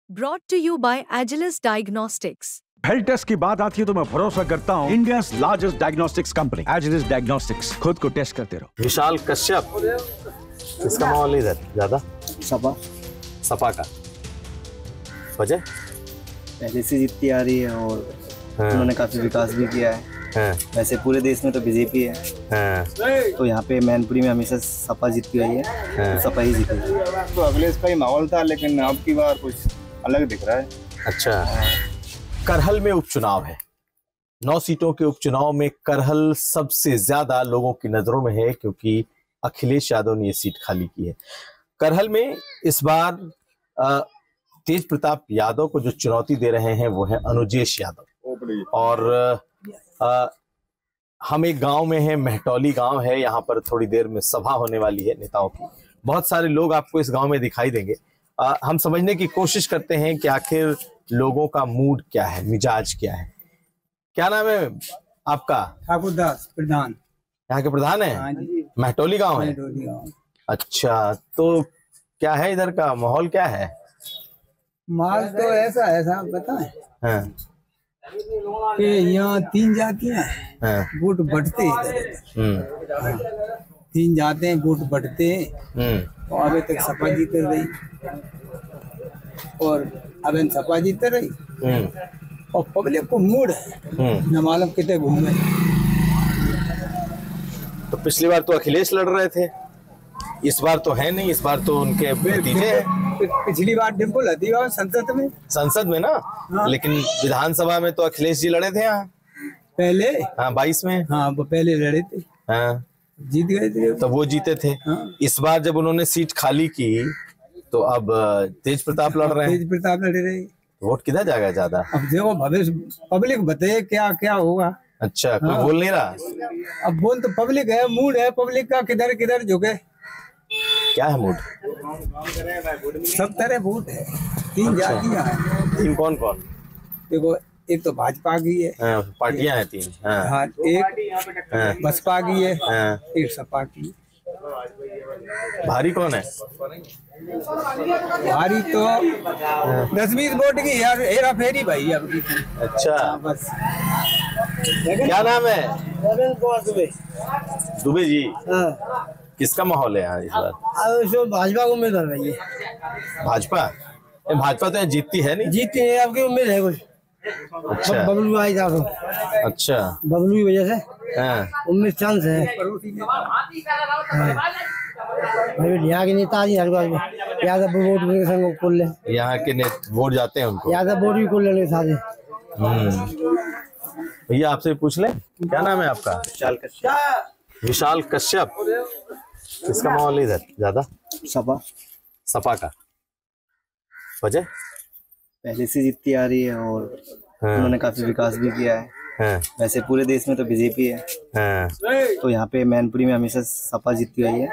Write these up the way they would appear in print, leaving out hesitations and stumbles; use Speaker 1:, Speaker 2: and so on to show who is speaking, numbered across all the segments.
Speaker 1: Brought to you by Agilus Diagnostics.
Speaker 2: Health test की बात आती है तो मैं भरोसा करता हूँ India largest diagnostics company Agilus diagnostics. खुद को टेस्ट करते रहो।
Speaker 3: विशाल कश्यप, किसका माहौल इधर ज्यादा? सपा का। वजह
Speaker 4: पहले से जीतती आ रही है और उन्होंने काफी विकास भी किया है। वैसे पूरे देश में तो बीजेपी है, तो यहाँ पे मैनपुरी में हमेशा सपा जीतती रही है, तो सपा ही जीतेगी।
Speaker 5: तो अगले इसका ही माहौल था, लेकिन अब की बार कुछ अलग दिख रहा है।
Speaker 3: अच्छा, करहल में उपचुनाव है। 9 सीटों के उपचुनाव में करहल सबसे ज्यादा लोगों की नजरों में है, क्योंकि अखिलेश यादव ने ये सीट खाली की है। करहल में इस बार तेज प्रताप यादव को जो चुनौती दे रहे हैं वो है अनुजेश यादव। और हम एक गांव में हैं, महटौली गांव है। यहाँ पर थोड़ी देर में सभा होने वाली है नेताओं की। बहुत सारे लोग आपको इस गांव में दिखाई देंगे। हम समझने की कोशिश करते हैं कि आखिर लोगों का मूड क्या है, मिजाज क्या है। क्या नाम है आपका?
Speaker 6: ठाकुर दास प्रधान।
Speaker 3: यहाँ के प्रधान है?
Speaker 6: हाँ जी।
Speaker 3: महटौली गांव है। अच्छा, तो क्या है इधर का माहौल, क्या है?
Speaker 6: माल तो ऐसा है साहब, बताएं कि यहाँ 3 जातियां हैं, वोट बढ़ते हैं। 3 जाते हैं, वोट बढ़ते हैं। और अभी तक सपा जीत रही, और अभी सपा जीत रही, और पब्लिक को मूड है न मालूम कितने घूमे।
Speaker 3: तो पिछली बार तो अखिलेश लड़ रहे थे, इस बार तो है नहीं, इस बार तो उनके भतीजे हैं।
Speaker 6: पिछली बार डिम्पल हथीवा संसद में
Speaker 3: ना। हाँ। लेकिन विधानसभा में तो अखिलेश जी लड़े थे यहाँ
Speaker 6: पहले।
Speaker 3: हाँ, 22 में।
Speaker 6: हाँ, वो पहले लड़े थे।
Speaker 3: हाँ,
Speaker 6: जीत गए थे,
Speaker 3: तो वो जीते थे।
Speaker 6: हाँ।
Speaker 3: इस बार जब उन्होंने सीट खाली की तो अब तेज प्रताप लड़ रहे हैं।
Speaker 6: तेज प्रताप लड़ रहे।
Speaker 3: वोट किधर जाएगा ज्यादा?
Speaker 6: अब देखो भविष्य, पब्लिक बताए क्या क्या होगा।
Speaker 3: अच्छा, कोई बोल नहीं रहा?
Speaker 6: अब बोल तो पब्लिक है, मूड है पब्लिक का, किधर किधर झुके।
Speaker 3: क्या है मूड?
Speaker 6: सब तरह वोट है। 3 जातियां हैं।
Speaker 3: 3 कौन कौन?
Speaker 6: देखो, एक तो भाजपा की है।
Speaker 3: पार्टियां हैं 3।
Speaker 6: हाँ, एक बसपा की है, एक सपा की।
Speaker 3: भारी कौन है?
Speaker 6: भारी तो 10-20 वोट की हेरा फेरी भाई अब की।
Speaker 3: अच्छा,
Speaker 6: बस।
Speaker 3: क्या नाम है? दुबे जी। किसका माहौल है यहाँ इस बार?
Speaker 6: भाजपा को उम्मीद कर रही है।
Speaker 3: भाजपा? भाजपा तो यहाँ जीतती है नहीं।
Speaker 6: जीतती है, आपकी उम्मीद है कुछ?
Speaker 3: अच्छा,
Speaker 6: बबलू आई था तो।
Speaker 3: अच्छा,
Speaker 6: बबलू की वजह से उम्मीद चांस है। यहाँ के नेता जी यादव वोट भी खोल ले।
Speaker 3: यहाँ के वोट जाते हैं उनको,
Speaker 6: यादव वोट भी खोल लेंगे सारे।
Speaker 3: भैया आपसे पूछ ले, क्या नाम है आपका?
Speaker 4: विशाल कश्यप।
Speaker 3: विशाल कश्यप, किसका माहौल इधर ज्यादा? सपा का। वजह
Speaker 4: पहले से जीतती आ रही है और उन्होंने काफी विकास भी किया है। वैसे पूरे देश में तो बीजेपी है, तो यहाँ पे मैनपुरी में हमेशा सपा जीतती आई है,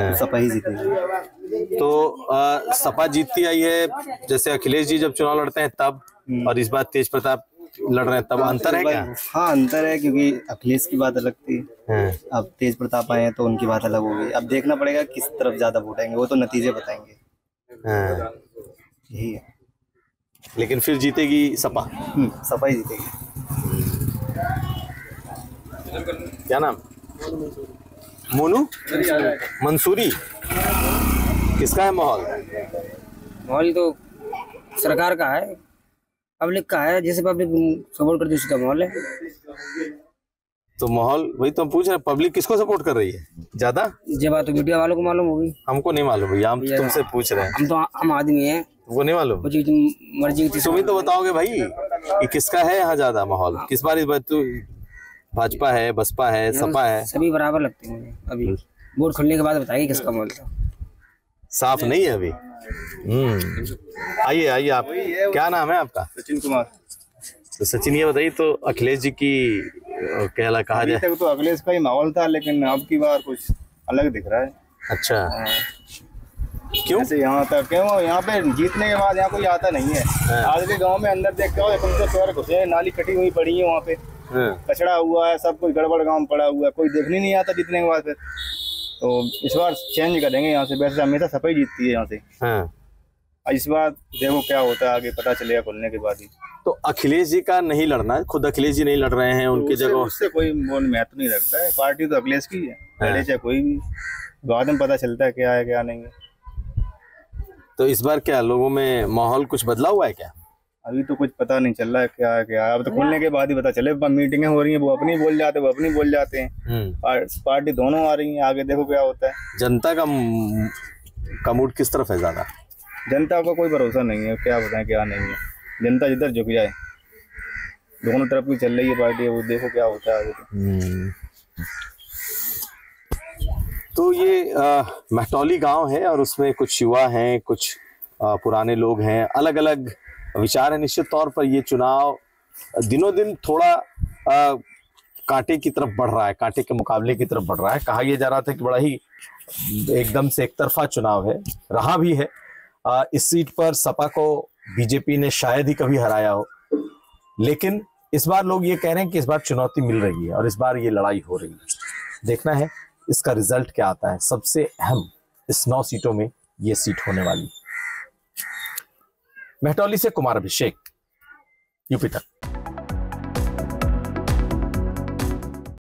Speaker 4: तो सपा ही जीतेगी।
Speaker 3: तो सपा जीतती आई है, जैसे अखिलेश जी जब चुनाव लड़ते हैं तब, और इस बार तेज प्रताप लड़ रहे हैं तब। अंतर है क्या?
Speaker 4: हाँ, अंतर है, क्योंकि अखिलेश की बात अलग थी, अब तेज प्रताप आए हैं तो उनकी बात अलग होगी। अब देखना पड़ेगा किस तरफ ज्यादा वोट आएंगे, वो तो नतीजे बताएंगे। यही है।
Speaker 3: लेकिन फिर जीतेगी सपा।
Speaker 4: सपा ही जीतेगी।
Speaker 3: क्या नाम? मोनू मंसूरी। किसका है माहौल?
Speaker 7: माहौल तो सरकार का है, पब्लिक का है, जैसे पब्लिक सपोर्ट करती है उसका माहौल है।
Speaker 3: तो माहौल वही तो हम पूछ रहे हैं, पब्लिक किसको सपोर्ट कर रही है ज्यादा?
Speaker 7: ये बात तो मीडिया वालों को मालूम होगी,
Speaker 3: हमको नहीं मालूम भैया, हम तुमसे पूछ रहे हैं।
Speaker 7: हम तो आम आदमी हैं,
Speaker 3: वो नहीं मालूम।
Speaker 7: मर्जी की
Speaker 3: तुम ही तो बताओगे भाई कि किसका है यहाँ ज्यादा माहौल। किस बार इस बार तो भाजपा है, बसपा है, सपा है,
Speaker 7: सभी बराबर लगते हैं मुझे। अभी वोट खुलने के बाद बताइए किसका माहौल था।
Speaker 3: साफ नहीं है अभी। आइए आइए, आप क्या नाम है आपका?
Speaker 5: सचिन कुमार।
Speaker 3: तो सचिन, ये बताइए तो अखिलेश जी की कहला कहा जाए
Speaker 5: तो अखिलेश का ही माहौल था, लेकिन अब की बार कुछ अलग दिख रहा है।
Speaker 3: अच्छा, क्यों?
Speaker 5: यहाँ तक क्यों, यहाँ पे जीतने के बाद यहाँ कोई आता नहीं है। आज के गांव में अंदर देखते हो, तुम तो शहर घुसे, नाली कटी हुई पड़ी है, वहाँ पे कचड़ा हुआ है, सब कुछ गड़बड़ गांव पड़ा हुआ है, कोई देखने नहीं आता जीतने के बाद। फिर तो इस बार चेंज करेंगे यहाँ से, वैसे हमेशा सपा ही जीतती है यहाँ से। इस बार देखो क्या होता है, आगे पता चलेगा खुलने के बाद ही।
Speaker 3: तो अखिलेश जी का नहीं लड़ना है, खुद अखिलेश जी नहीं लड़ रहे हैं, उनकी जगह
Speaker 5: उससे कोई महत्व नहीं रखता है, पार्टी तो अखिलेश की है, लड़े चाहे कोई भी, बाद में पता चलता है क्या है क्या नहीं है।
Speaker 3: तो इस बार क्या लोगों में माहौल कुछ बदला हुआ है क्या?
Speaker 5: अभी तो कुछ पता नहीं चल रहा है क्या है क्या है, अब तो खुलने के बाद ही पता चले। मीटिंगें हो रही हैं, वो अपनी बोल जाते हैं, वो अपनी बोल जाते हैं, पार्टी दोनों आ रही है, आगे देखो क्या होता है।
Speaker 3: जनता का मूड किस तरफ है ज्यादा?
Speaker 5: जनता का कोई भरोसा नहीं है, क्या बताएं क्या नहीं है, जनता जिधर झुक जाए, दोनों तरफ की चल रही है पार्टी, वो देखो क्या होता है आगे।
Speaker 3: तो ये महटौली गांव है और उसमें कुछ युवा हैं, कुछ पुराने लोग हैं, अलग अलग विचार है। निश्चित तौर पर ये चुनाव दिनों दिन थोड़ा कांटे की तरफ बढ़ रहा है, कांटे के मुकाबले की तरफ बढ़ रहा है। कहा यह जा रहा था कि बड़ा ही एकदम से एक तरफा चुनाव है, रहा भी है। इस सीट पर सपा को बीजेपी ने शायद ही कभी हराया हो, लेकिन इस बार लोग ये कह रहे हैं कि इस बार चुनौती मिल रही है और इस बार ये लड़ाई हो रही है। देखना है इसका रिजल्ट क्या आता है। सबसे अहम इस 9 सीटों में ये सीट होने वाली। महटौली से कुमार अभिषेक, यूपी तक।